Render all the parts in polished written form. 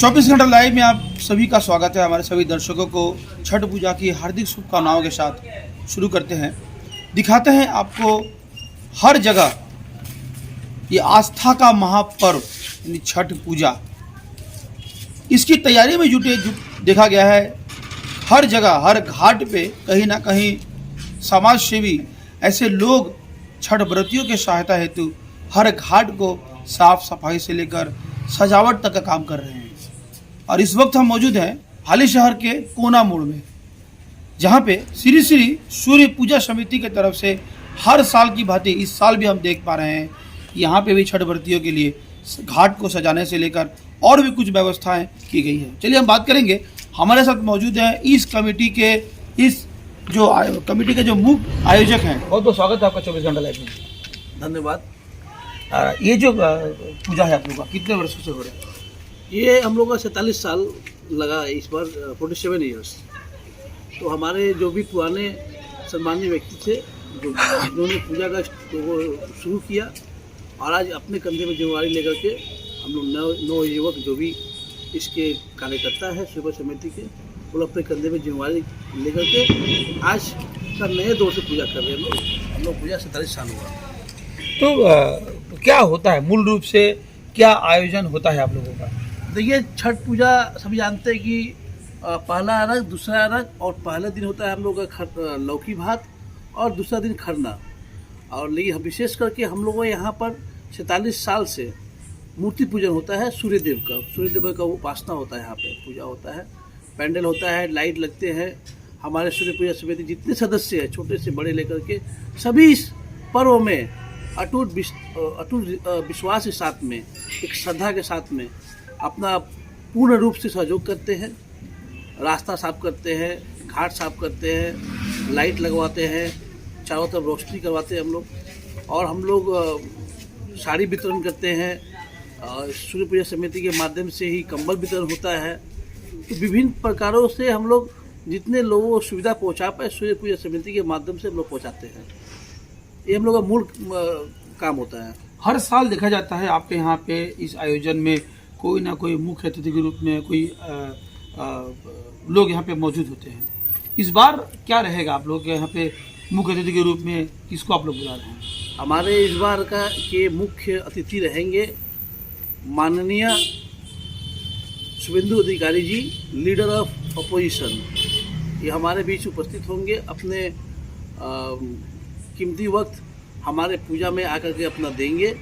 24 घंटा लाइव में आप सभी का स्वागत है। हमारे सभी दर्शकों को छठ पूजा की हार्दिक शुभकामनाओं के साथ शुरू करते हैं। दिखाते हैं आपको हर जगह ये आस्था का महापर्व यानी छठ पूजा, इसकी तैयारी में देखा गया है। हर जगह हर घाट पे कहीं ना कहीं समाज सेवी ऐसे लोग छठ व्रतियों के सहायता हेतु हर घाट को साफ सफाई से लेकर सजावट तक का काम कर रहे हैं। और इस वक्त हम मौजूद हैं हाली शहर के कोना मोड़ में, जहाँ पे श्री श्री सूर्य पूजा समिति की तरफ से हर साल की भांति इस साल भी हम देख पा रहे हैं यहाँ पे भी छठ व्रतियों के लिए घाट को सजाने से लेकर और भी कुछ व्यवस्थाएं की गई है। चलिए हम बात करेंगे। हमारे साथ मौजूद हैं इस कमेटी के जो मुख्य आयोजक हैं। बहुत बहुत स्वागत है आपका 24 घंटा लाइव में। धन्यवाद। ये जो पूजा है आप लोग का कितने वर्षों से हो रहा है? ये हम लोग का 47 साल लगा इस बार, 47 ईयर्स। तो हमारे जो भी पुराने सम्मानीय व्यक्ति थे जिन्होंने पूजा का शुरू किया, और आज अपने कंधे में जिम्मेवारी लेकर के हम लोग नौ युवक जो भी इसके कार्यकर्ता है शिव समिति के, वो लोग अपने कंधे में जिम्मेवारी लेकर के आज का नए दौर से पूजा कर रहे हैं। हम लोग पूजा 47 साल हुआ। तो क्या होता है मूल रूप से, क्या आयोजन होता है आप लोगों का? देखिए, छठ पूजा सभी जानते हैं कि पहला अर्घ, दूसरा अर्घ, और पहले दिन होता है हम लोग का लौकी भात, और दूसरा दिन खरना। और लेकिन विशेष करके हम लोगों यहाँ पर 47 साल से मूर्ति पूजन होता है। सूर्यदेव का उपासना होता है, यहाँ पे पूजा होता है, पैंडल होता है, लाइट लगते हैं। हमारे सूर्य पूजा समिति जितने सदस्य हैं, छोटे से बड़े लेकर के, सभी इस पर्व में अटूट विश्वास के साथ में, एक श्रद्धा के साथ में अपना पूर्ण रूप से सहयोग करते हैं। रास्ता साफ करते हैं, घाट साफ करते हैं, लाइट लगवाते हैं, चारों तरफ रोशनी करवाते हैं हम लोग। और हम लोग साड़ी वितरण करते हैं। सूर्य पूजा समिति के माध्यम से ही कंबल वितरण होता है। तो विभिन्न प्रकारों से हम लोग जितने लोगों को सुविधा पहुंचा पाए, सूर्य पूजा समिति के माध्यम से हम लोग पहुंचाते हैं। ये हम लोग का मूल काम होता है। हर साल देखा जाता है आपके यहाँ पे इस आयोजन में कोई ना कोई मुख्य अतिथि के रूप में कोई लोग यहाँ पे मौजूद होते हैं। इस बार क्या रहेगा आप लोग के यहाँ पे मुख्य अतिथि के रूप में, किसको आप लोग बुला रहे हैं? हमारे इस बार के मुख्य अतिथि रहेंगे माननीय शुभेंदु अधिकारी जी, लीडर ऑफ अपोजिशन। ये हमारे बीच उपस्थित होंगे, अपने कीमती वक्त हमारे पूजा में आकर के अपना देंगे,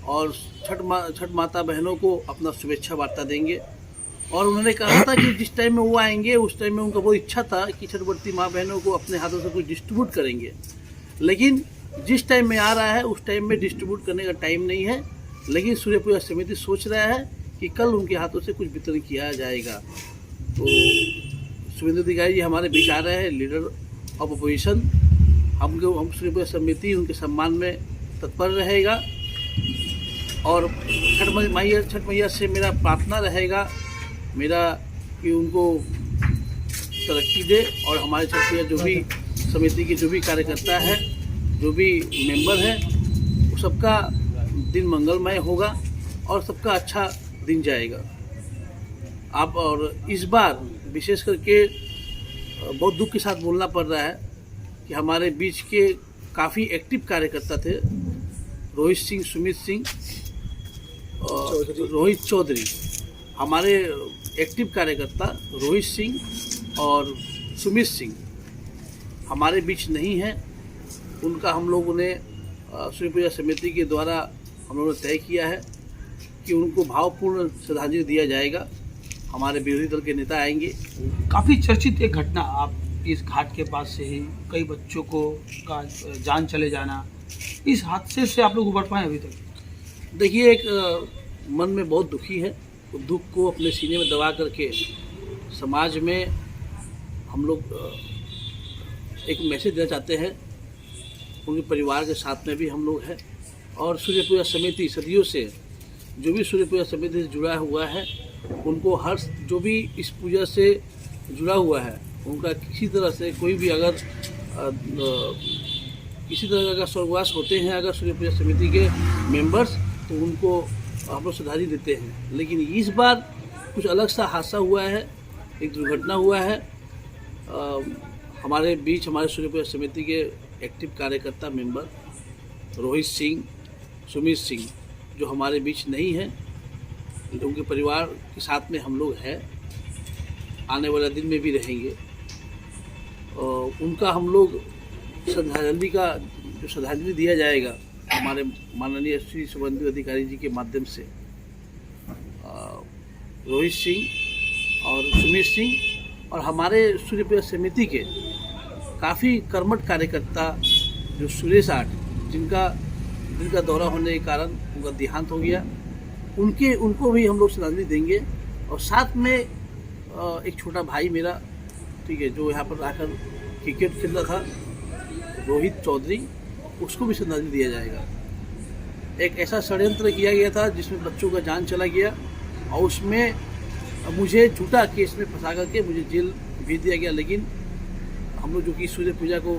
और छठ माता बहनों को अपना शुभेच्छा वार्ता देंगे। और उन्होंने कहा था कि जिस टाइम में वो आएंगे उस टाइम में उनका वो इच्छा था कि छठवर्ती माँ बहनों को अपने हाथों से कुछ डिस्ट्रीब्यूट करेंगे। लेकिन जिस टाइम में आ रहा है उस टाइम में डिस्ट्रीब्यूट करने का टाइम नहीं है। लेकिन सूर्य पूजा समिति सोच रहा है कि कल उनके हाथों से कुछ वितरण किया जाएगा। तो शुभेंदु अधिकारी जी हमारे बीच आ रहे हैं, लीडर ऑफ अपोजिशन। हम सूर्य पूजा समिति उनके सम्मान में तत्पर रहेगा। और छठ मैया से मेरा प्रार्थना रहेगा कि उनको तरक्की दे, और हमारे छठ पूजा जो भी समिति के जो भी कार्यकर्ता है, जो भी मेंबर है, वो सबका दिन मंगलमय होगा और सबका अच्छा दिन जाएगा। आप और इस बार विशेष करके बहुत दुख के साथ बोलना पड़ रहा है कि हमारे बीच के काफ़ी एक्टिव कार्यकर्ता थे, रोहित सिंह, सुमित सिंह, रोहित चौधरी, हमारे एक्टिव कार्यकर्ता रोहित सिंह और सुमित सिंह हमारे बीच नहीं है। उनका हम लोगों ने सूर्य पूजा समिति के द्वारा हम लोगों ने तय किया है कि उनको भावपूर्ण श्रद्धांजलि दिया जाएगा। हमारे विरोधी दल के नेता आएंगे। काफ़ी चर्चित एक घटना, आप इस घाट के पास से ही कई बच्चों को का जान चले जाना, इस हादसे से आप लोग उबर पाए अभी तक? देखिए, एक मन में बहुत दुखी है। दुख को अपने सीने में दबा करके समाज में हम लोग एक मैसेज देना चाहते हैं। उनके परिवार के साथ में भी हम लोग हैं। और सूर्य पूजा समिति सदियों से, जो भी सूर्य पूजा समिति से जुड़ा हुआ है, उनको हर जो भी इस पूजा से जुड़ा हुआ है, उनका किसी तरह से कोई भी अगर किसी तरह का स्वर्गवास होते हैं अगर सूर्य पूजा समिति के मेंबर्स, तो उनको हम लोग श्रद्धांजलि देते हैं। लेकिन इस बार कुछ अलग सा हादसा हुआ है, एक दुर्घटना हुआ है। हमारे बीच हमारे सूर्य पूजा समिति के एक्टिव कार्यकर्ता मेंबर रोहित सिंह, सुमित सिंह जो हमारे बीच नहीं है, उनके परिवार के साथ में हम लोग हैं, आने वाला दिन में भी रहेंगे। उनका हम लोग श्रद्धांजलि का जो श्रद्धांजलि दिया जाएगा हमारे माननीय श्री शुभेंदु अधिकारी जी के माध्यम से, रोहित सिंह और सुमित सिंह और हमारे सूर्य पूजा समिति के काफ़ी कर्मठ कार्यकर्ता जो सुरेश आठ, जिनका दौरा होने के कारण उनका देहांत हो गया, उनको भी हम लोग श्रद्धांजलि देंगे। और साथ में एक छोटा भाई मेरा, ठीक है, जो यहाँ पर आकर क्रिकेट खेल रहा था, रोहित चौधरी, उसको भी श्रद्धांजलि दिया जाएगा। एक ऐसा षड्यंत्र किया गया था जिसमें बच्चों का जान चला गया और उसमें मुझे झूठा केस में फंसा करके मुझे जेल भेज दिया गया। लेकिन हम लोग जो कि सूर्य पूजा को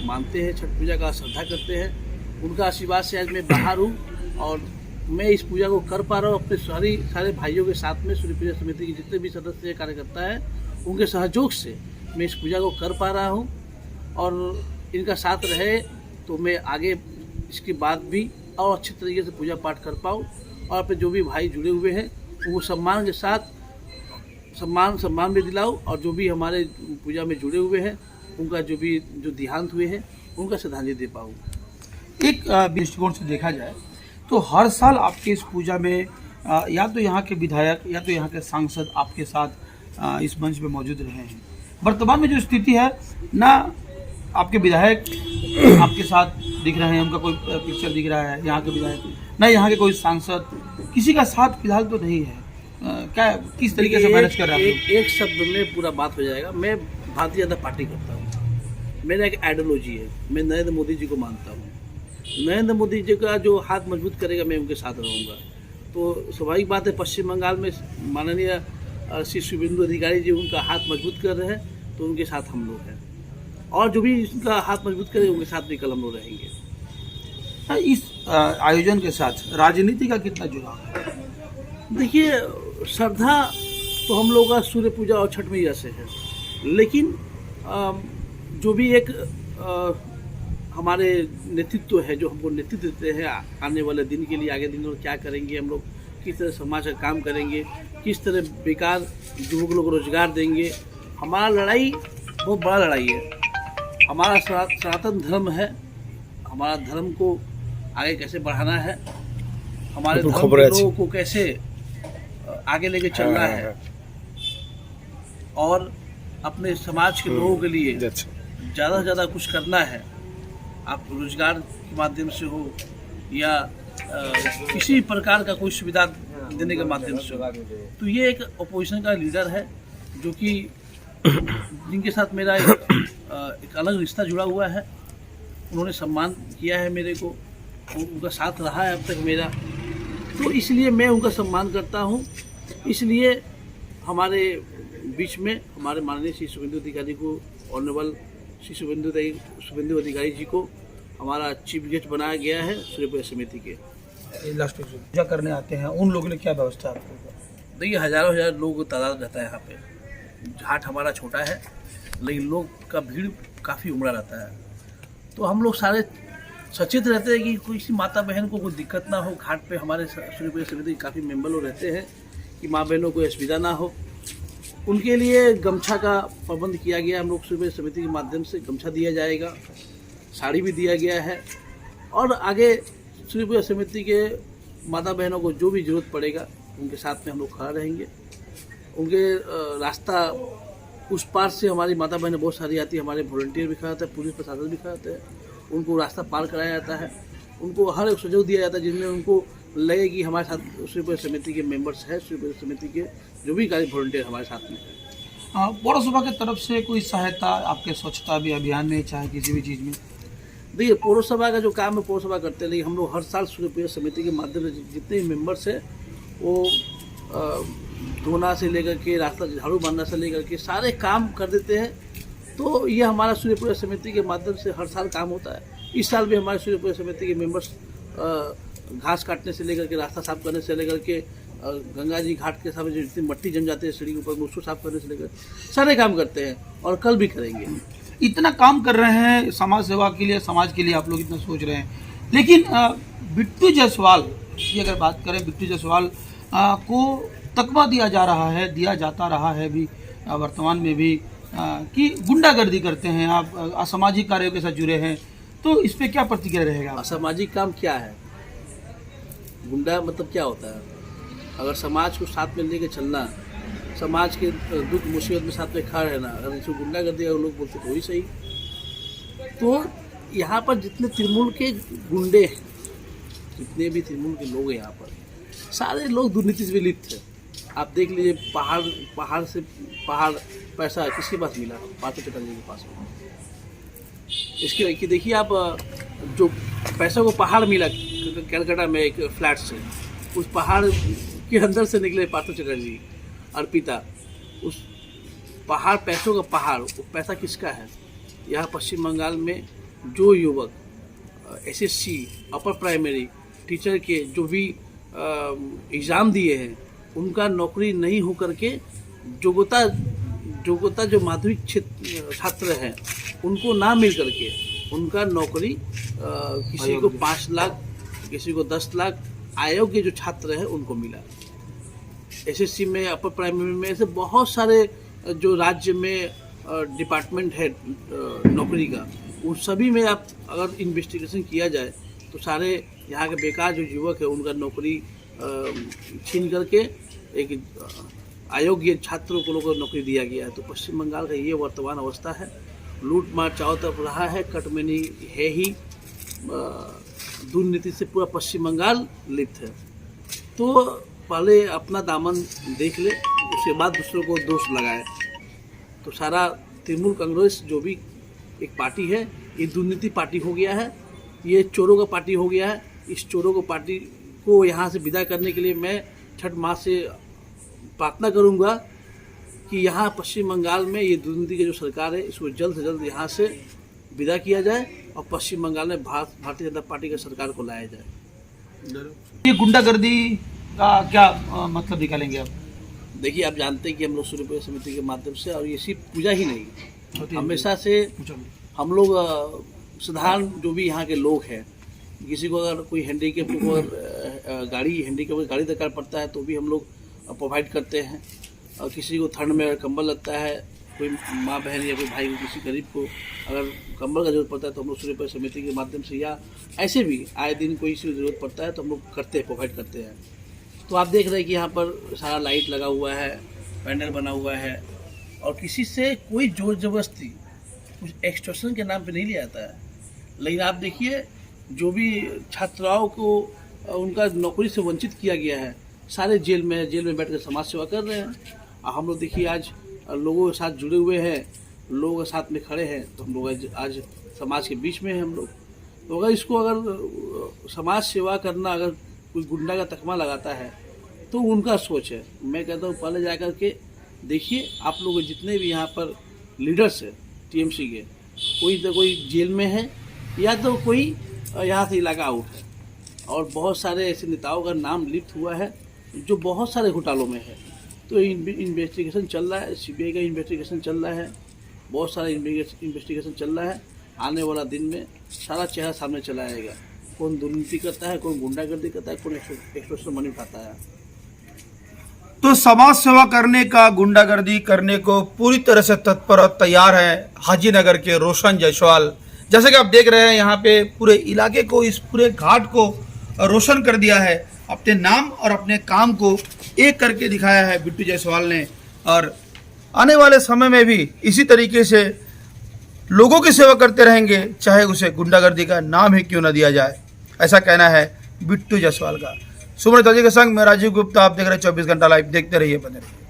मानते हैं, छठ पूजा का श्रद्धा करते हैं, उनका आशीर्वाद से आज मैं बाहर हूँ और मैं इस पूजा को कर पा रहा हूँ अपने सारे भाइयों के साथ में। सूर्य पूजा समिति के जितने भी सदस्य कार्यकर्ता हैं, उनके सहयोग से मैं इस पूजा को कर पा रहा हूँ और इनका साथ रहे तो मैं आगे इसके बाद भी और अच्छे तरीके से पूजा पाठ कर पाऊँ और अपने जो भी भाई जुड़े हुए हैं उनको सम्मान के साथ सम्मान भी दिलाऊँ और जो भी हमारे पूजा में जुड़े हुए हैं उनका जो देहांत हुए हैं उनका श्रद्धांजलि दे पाऊँ। एक दृष्टिकोण से देखा जाए तो हर साल आपके इस पूजा में या तो यहाँ के विधायक या तो यहाँ के सांसद आपके साथ इस मंच पे मौजूद रहे हैं। वर्तमान में जो स्थिति है, ना आपके विधायक आपके साथ दिख रहे हैं, उनका कोई पिक्चर दिख रहा है यहाँ के विधायक, ना यहाँ के कोई सांसद, किसी का साथ फिलहाल तो नहीं है। क्या किस तरीके से मैनेज कर रहे हैं? एक शब्द में पूरा बात हो जाएगा। मैं भारतीय जनता पार्टी करता हूँ, मेरा एक आइडियोलॉजी है, मैं नरेंद्र मोदी जी को मानता हूँ। नरेंद्र मोदी जी का जो हाथ मजबूत करेगा मैं उनके साथ रहूँगा। तो स्वाभाविक बात है, पश्चिम बंगाल में माननीय श्री शुभेंदु अधिकारी जी उनका हाथ मजबूत कर रहे हैं तो उनके साथ हम लोग हैं और जो भी उनका हाथ मजबूत करे उनके साथ भी कल हम लोग रहेंगे। इस आयोजन के साथ राजनीति का कितना जुड़ाव है? देखिए, श्रद्धा तो हम लोग का सूर्य पूजा और छठ मैया से है, लेकिन जो भी एक हमारे नेतृत्व है, जो हमको नेतृत्व देते हैं आने वाले दिन के लिए, आगे दिन में क्या करेंगे हम लोग, किस तरह समाज का काम करेंगे, किस तरह बेकार युवक लोग को रोजगार देंगे। हमारा लड़ाई बहुत बड़ा लड़ाई है। हमारा सनातन धर्म है, हमारा धर्म को आगे कैसे बढ़ाना है, हमारे धर्म के लोगों को कैसे आगे लेके चलना है और अपने समाज के लोगों के लिए ज़्यादा से ज़्यादा कुछ करना है। आप रोजगार के माध्यम से हो या किसी प्रकार का कोई सुविधा देने के माध्यम से हो। तो ये एक अपोजिशन का लीडर है जो कि जिनके साथ मेरा एक अलग रिश्ता जुड़ा हुआ है। उन्होंने सम्मान किया है मेरे को, उनका साथ रहा है अब तक मेरा, तो इसलिए मैं उनका सम्मान करता हूँ। इसलिए हमारे बीच में हमारे माननीय श्री शुभेंदु अधिकारी को, ऑनरेबल श्री शुभेंदु अधिकारी जी को हमारा चीफ गेस्ट बनाया गया है सूर्य पूजा समिति के। लास्ट पूजा करने आते हैं उन लोगों ने क्या व्यवस्था है आपको? देखिए, हज़ारों लोगों का तादाद रहता है यहाँ पे। घाट हमारा छोटा है लेकिन लोग का भीड़ काफ़ी उमड़ा रहता है, तो हम लोग सारे सचेत रहते हैं कि किसी माता बहन को कोई दिक्कत ना हो। घाट पे हमारे सूर्य पूजा समिति के काफ़ी मेंबर लोग रहते हैं कि माँ बहनों को असुविधा ना हो। उनके लिए गमछा का प्रबंध किया गया। हम लोग सूर्य पूजा समिति के माध्यम से गमछा दिया जाएगा, साड़ी भी दिया गया है और आगे सूर्य पूजा समिति के माता बहनों को जो भी ज़रूरत पड़ेगा उनके साथ में हम लोग खड़ा रहेंगे। उनके रास्ता उस पार से हमारी माता बहनें बहुत सारी आती है, हमारे वॉलंटियर भी खड़ा रहते हैं, पुलिस प्रशासन भी खड़ा रहते हैं, उनको रास्ता पार कराया जाता है, उनको हर एक सुझाव दिया जाता है जिनमें उनको लगे कि हमारे साथ सूर्य पूजा समिति के मेंबर्स हैं, सूर्य पूजा समिति के जो भी कार्य वॉलंटियर हमारे साथ में है। पौरसभा की तरफ से कोई सहायता आपके स्वच्छता भी अभियान में, चाहे किसी भी चीज़ में? देखिए, पौरसभा का जो काम है पौरसभा करते हैं, लेकिन हम लोग हर साल सूर्य पूजा समिति के माध्यम से जितने भी मेंबर्स हैं वो धोना से लेकर के रास्ता झाड़ू मारना से लेकर के सारे काम कर देते हैं। तो ये हमारा सूर्य पूजा समिति के माध्यम से हर साल काम होता है। इस साल भी हमारे सूर्य पूजा समिति के मेंबर्स घास काटने से लेकर के, रास्ता साफ करने से लेकर के, और गंगा जी घाट के सामने जो जितनी मट्टी जम जाती है सीढ़ी के ऊपर, उसको साफ करने से लेकर सारे काम करते हैं और कल भी करेंगे। इतना काम कर रहे हैं समाज सेवा के लिए, समाज के लिए आप लोग इतना सोच रहे हैं, लेकिन बिट्टू जायसवाल की अगर बात करें, बिट्टू जायसवाल को तकवा दिया जा रहा है, दिया जाता रहा है भी वर्तमान में भी, कि गुंडागर्दी करते हैं, आप असामाजिक कार्यों के साथ जुड़े हैं, तो इस पे क्या प्रतिक्रिया रहेगा? असामाजिक काम क्या है? गुंडा मतलब क्या होता है? अगर समाज को साथ में लेके चलना, समाज के दुख मुसीबत में साथ में खड़ा रहना, अगर इसको गुंडागर्दी अगर लोग बोलते तो वही सही। तो यहाँ पर जितने तृणमूल के गुंडे हैं, जितने भी तृणमूल के लोग हैं यहाँ पर, सारे लोग दुर्नीति से लिप्त हैं। आप देख लीजिए, पहाड़ पैसा किसके पास मिला? पार्थ चटर्जी के पास मिला। इसके कि देखिए आप, जो पैसा को पहाड़ मिला कलकत्ता में एक फ्लैट से, उस पहाड़ के अंदर से निकले पार्थ चटर्जी, अर्पिता, उस पहाड़, पैसों का पहाड़, वो पैसा किसका है? यहाँ पश्चिम बंगाल में जो युवक एसएससी, अपर प्राइमरी टीचर के जो भी एग्ज़ाम दिए हैं, उनका नौकरी नहीं हो करके योग्यता जो माध्यमिक छात्र हैं उनको ना मिल करके उनका नौकरी किसी को 5 लाख, किसी को 10 लाख, अयोग्य जो छात्र हैं उनको मिला। एसएससी में, अपर प्राइमरी में, ऐसे बहुत सारे जो राज्य में डिपार्टमेंट है नौकरी का, उन सभी में आप अगर इन्वेस्टिगेशन किया जाए तो सारे यहाँ के बेकार जो युवक है उनका नौकरी छीन करके एक अयोग्य छात्रों को लोगों को नौकरी दिया गया है। तो पश्चिम बंगाल का ये वर्तमान अवस्था है। लूट मार चारों तरफ रहा है, कटमैनी है ही, दुर्नीति से पूरा पश्चिम बंगाल लिप्त है। तो पहले अपना दामन देख ले, उसके बाद दूसरों को दोष लगाए। तो सारा तृणमूल कांग्रेस जो भी एक पार्टी है, ये दुर्नीति पार्टी हो गया है, ये चोरों का पार्टी हो गया है। इस चोरों को पार्टी को यहाँ से विदा करने के लिए मैं छठ माह से प्रार्थना करूँगा कि यहाँ पश्चिम बंगाल में ये दुर्नीति की जो सरकार है, इसको जल्द से जल्द यहाँ से विदा किया जाए और पश्चिम बंगाल में भारतीय जनता पार्टी की सरकार को लाया जाए। ये गुंडागर्दी का क्या मतलब निकालेंगे आप? देखिए, आप जानते हैं कि हम लोग सूर्य समिति के माध्यम से, और ये सिर्फ पूजा ही नहीं, हमेशा से हम लोग साधारण जो भी यहाँ के लोग हैं, किसी को अगर कोई हैंडीकैप गाड़ी दरकार पड़ता है तो भी हम लोग प्रोवाइड करते हैं। और किसी को ठंड में कंबल लगता है, कोई माँ बहन या कोई भाई को, किसी गरीब को अगर कंबल का जरूरत पड़ता है तो हम लोग सूर्य समिति के माध्यम से, या ऐसे भी आए दिन कोई चीज़ जरूरत पड़ता है तो हम लोग करते हैं, प्रोवाइड करते हैं। तो आप देख रहे हैं कि यहाँ पर सारा लाइट लगा हुआ है, पैंडल बना हुआ है, और किसी से कोई जोर जबरदस्ती कुछ एक्सटॉर्शन के नाम पे नहीं लिया जाता है। लेकिन आप देखिए, जो भी छात्राओं को उनका नौकरी से वंचित किया गया है, सारे जेल में बैठकर समाज सेवा कर रहे हैं। और हम लोग देखिए आज लोगों के साथ जुड़े हुए हैं, लोगों के साथ में खड़े हैं, तो हम लोग आज समाज के बीच में हैं हम लोग। तो अगर इसको, अगर समाज सेवा करना अगर कोई गुंडा का तकमा लगाता है तो उनका सोच है। मैं कहता हूँ पहले जा कर के देखिए, आप लोग जितने भी यहाँ पर लीडर्स हैं टीएमसी के, कोई तो कोई जेल में है या तो कोई यहाँ से इलाका आउट है, और बहुत सारे ऐसे नेताओं का नाम लिप्त हुआ है जो बहुत सारे घोटालों में है। तो इन्वेस्टिगेशन चल रहा है, सीबीआई का इन्वेस्टिगेशन चल रहा है, बहुत सारा इन्वेस्टिगेशन चल रहा है। आने वाला दिन में सारा चेहरा सामने चला आएगा, कौन दुर्नीति करता है, कौन गुंडागर्दी करता है, कौन एक्सटॉर्शन मनी उठाता है। तो समाज सेवा करने का, गुंडागर्दी करने को पूरी तरह से तत्पर और तैयार है हाजीनगर के रोशन जायसवाल। जैसे कि आप देख रहे हैं, यहाँ पे पूरे इलाके को, इस पूरे घाट को रोशन कर दिया है। अपने नाम और अपने काम को एक करके दिखाया है बिट्टू जायसवाल ने, और आने वाले समय में भी इसी तरीके से लोगों की सेवा करते रहेंगे, चाहे उसे गुंडागर्दी का नाम ही क्यों न दिया जाए। ऐसा कहना है बिट्टू जायसवाल का। सुमन के संग मैं राजीव गुप्ता, आप देख रहे हैं 24 घंटा लाइव। देखते रहिए, बने रहिए।